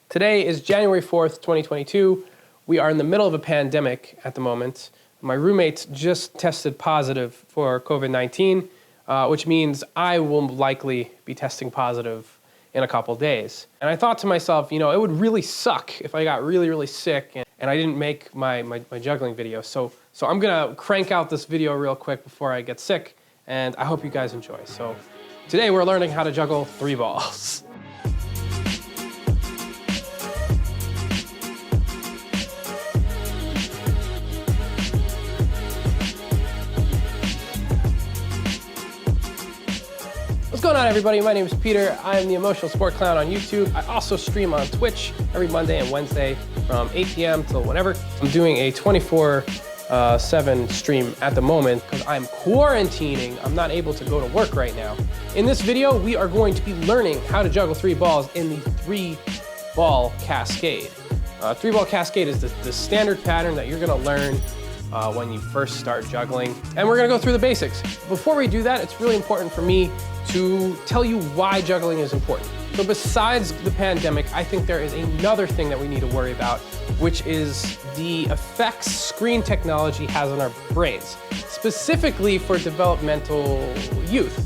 Today is January 4th, 2022. We are in the middle of a pandemic at the moment. My roommate just tested positive for COVID-19, which means I will likely be testing positive in a couple days. And I thought to myself, you know, it would really suck if I got really sick and I didn't make my juggling video. So I'm gonna crank out this video real quick before I get sick, and I hope you guys enjoy. So today we're learning how to juggle 3 balls. What's going on, everybody? My name is Peter. I am the Emotional Sport Clown on YouTube. I also stream on Twitch every Monday and Wednesday from 8 p.m. till whenever. I'm doing a 24/7 stream at the moment because I'm quarantining. I'm not able to go to work right now. In this video, we are going to be learning how to juggle 3 balls in the 3-ball cascade. 3-ball cascade is the standard pattern that you're gonna learn when you first start juggling. And we're gonna go through the basics. Before we do that, it's really important for me to tell you why juggling is important. So besides the pandemic, I think there is another thing that we need to worry about, which is the effects screen technology has on our brains, specifically for developmental youth,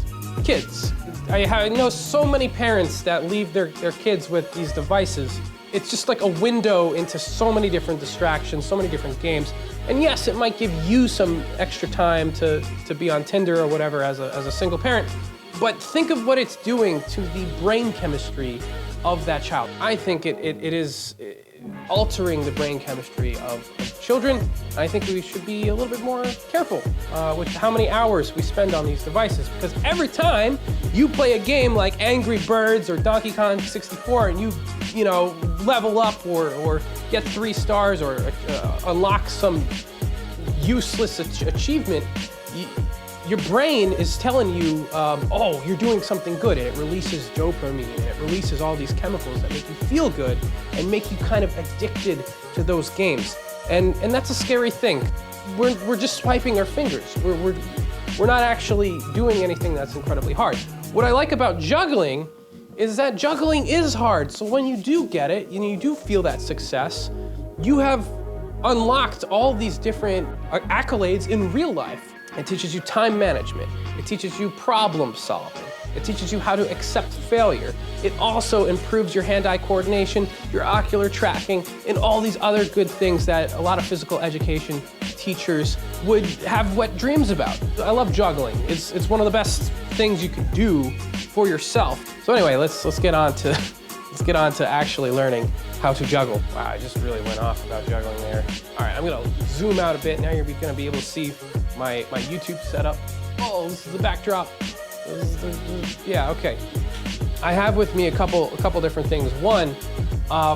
kids. I know so many parents that leave their kids with these devices. It's just like a window into so many different distractions, so many different games. And yes, it might give you some extra time to be on Tinder or whatever as a single parent, but think of what it's doing to the brain chemistry of that child. I think it is altering the brain chemistry of children. I think we should be a little bit more careful with how many hours we spend on these devices, because every time you play a game like Angry Birds or Donkey Kong 64 and you know, level up or get 3 stars or unlock some useless achievement, your brain is telling you, oh, you're doing something good, and it releases dopamine, and it releases all these chemicals that make you feel good and make you kind of addicted to those games. And that's a scary thing. We're just swiping our fingers. We're not actually doing anything that's incredibly hard. What I like about juggling is that juggling is hard. So when you do get it, and you do feel that success, you have unlocked all these different accolades in real life. It teaches you time management. It teaches you problem solving. It teaches you how to accept failure. It also improves your hand-eye coordination, your ocular tracking, and all these other good things that a lot of physical education teachers would have wet dreams about. I love juggling. It's one of the best things you could do for yourself. So anyway, let's get on to actually learning how to juggle. Wow, I just really went off about juggling there. All right, I'm gonna zoom out a bit. Now you're gonna be able to see my YouTube setup. Oh, this is the backdrop. Yeah, okay. I have with me a couple different things. One,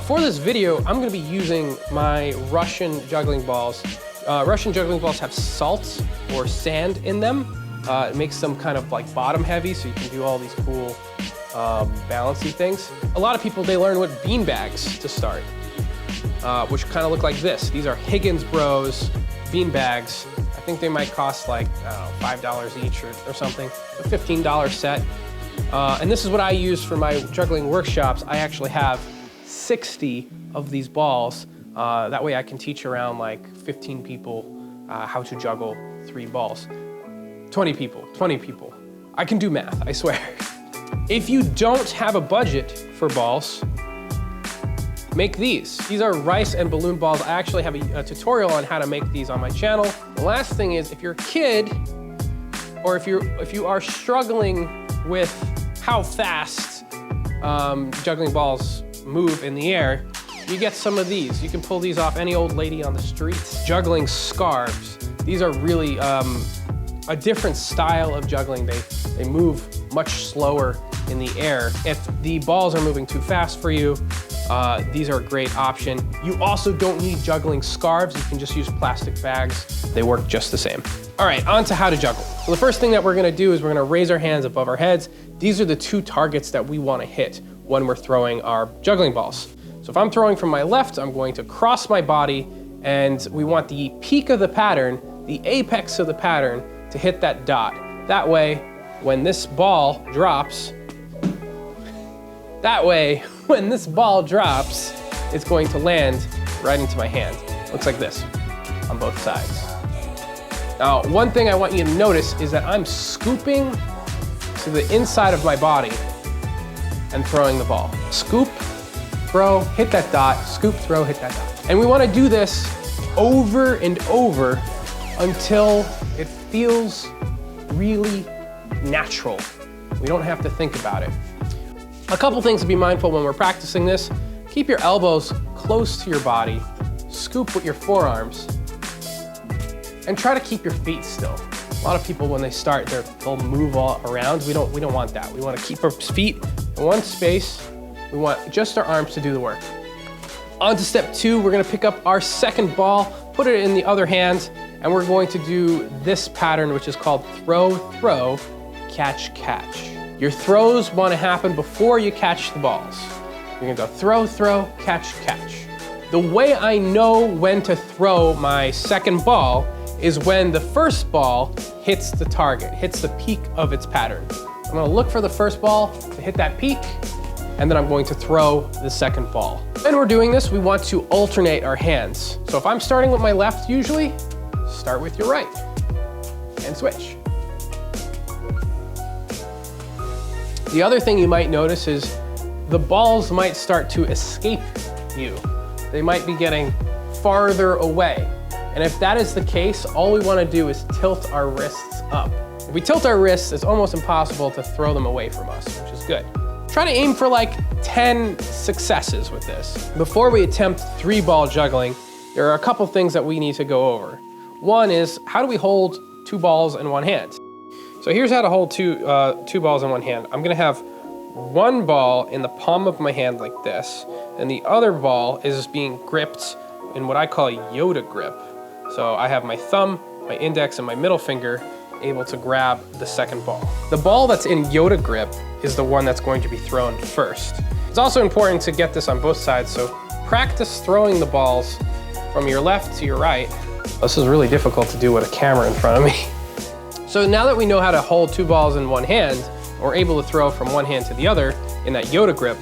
for this video, I'm gonna be using my Russian juggling balls. Russian juggling balls have salt or sand in them. It makes them kind of like bottom heavy, so you can do all these cool balancy things. A lot of people, they learn with bean bags to start, which kind of look like this. These are Higgins Bros bean bags. I think they might cost like, I don't know, $5 each or something, a $15 set. And this is what I use for my juggling workshops. I actually have 60 of these balls. That way I can teach around like 15 people how to juggle 3 balls. 20 people. I can do math, I swear. If you don't have a budget for balls, make these. These are rice and balloon balls. I actually have a tutorial on how to make these on my channel. The last thing is, if you're a kid, or if you are struggling with how fast juggling balls move in the air, you get some of these. You can pull these off any old lady on the streets. Juggling scarves. These are really a different style of juggling. They move much slower in the air. If the balls are moving too fast for you, these are a great option. You also don't need juggling scarves. You can just use plastic bags. They work just the same. All right, on to how to juggle. So the first thing that we're gonna do is we're gonna raise our hands above our heads. These are the 2 targets that we wanna hit when we're throwing our juggling balls. So if I'm throwing from my left, I'm going to cross my body, and we want the peak of the pattern, the apex of the pattern, to hit that dot. That way, when this ball drops, That way, when this ball drops, it's going to land right into my hand. Looks like this on both sides. Now, one thing I want you to notice is that I'm scooping to the inside of my body and throwing the ball. Scoop, throw, hit that dot, scoop, throw, hit that dot. And we want to do this over and over until it feels really natural. We don't have to think about it. A couple things to be mindful when we're practicing this. Keep your elbows close to your body, scoop with your forearms, and try to keep your feet still. A lot of people, when they start, they'll move all around. We don't want that. We want to keep our feet in one space. We want just our arms to do the work. On to step 2, we're gonna pick up our second ball, put it in the other hand, and we're going to do this pattern, which is called throw, throw, catch, catch. Your throws want to happen before you catch the balls. You're gonna go throw, throw, catch, catch. The way I know when to throw my second ball is when the first ball hits the target, hits the peak of its pattern. I'm gonna look for the first ball to hit that peak, and then I'm going to throw the second ball. When we're doing this, we want to alternate our hands. So if I'm starting with my left usually, start with your right and switch. The other thing you might notice is the balls might start to escape you. They might be getting farther away. And if that is the case, all we want to do is tilt our wrists up. If we tilt our wrists, it's almost impossible to throw them away from us, which is good. Try to aim for like 10 successes with this. Before we attempt 3-ball juggling, there are a couple things that we need to go over. One is, how do we hold 2 balls in one hand? So here's how to hold two balls in one hand. I'm gonna have one ball in the palm of my hand like this, and the other ball is being gripped in what I call a Yoda grip. So I have my thumb, my index, and my middle finger able to grab the second ball. The ball that's in Yoda grip is the one that's going to be thrown first. It's also important to get this on both sides, so practice throwing the balls from your left to your right. This is really difficult to do with a camera in front of me. So now that we know how to hold 2 balls in one hand, we're able to throw from one hand to the other in that Yoda grip,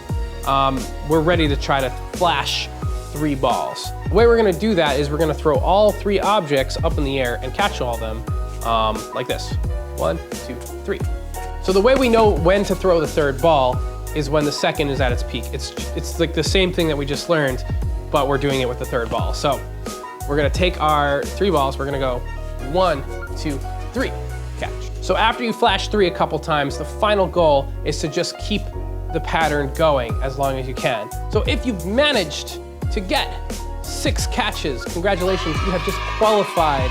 we're ready to try to flash 3 balls. The way we're gonna do that is we're gonna throw all 3 objects up in the air and catch all of them like this. 1, 2, 3. So the way we know when to throw the third ball is when the second is at its peak. It's like the same thing that we just learned, but we're doing it with the third ball. So we're gonna take our 3 balls, we're gonna go 1, 2, 3, catch. So after you flash 3 a couple times, the final goal is to just keep the pattern going as long as you can. So if you've managed to get 6 catches, congratulations, you have just qualified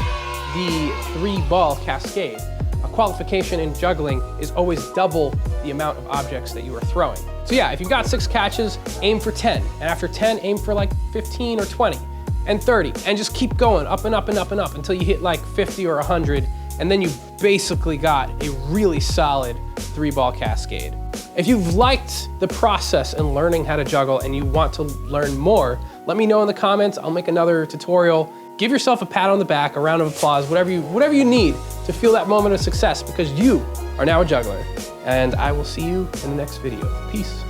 the 3-ball cascade. A qualification in juggling is always double the amount of objects that you are throwing. So yeah, if you got 6 catches, aim for 10. And after 10, aim for like 15 or 20 and 30. And just keep going up and up and up and up until you hit like 50 or 100. And then you've basically got a really solid 3-ball cascade. If you've liked the process in learning how to juggle and you want to learn more, let me know in the comments. I'll make another tutorial. Give yourself a pat on the back, a round of applause, whatever you need to feel that moment of success, because you are now a juggler. And I will see you in the next video. Peace.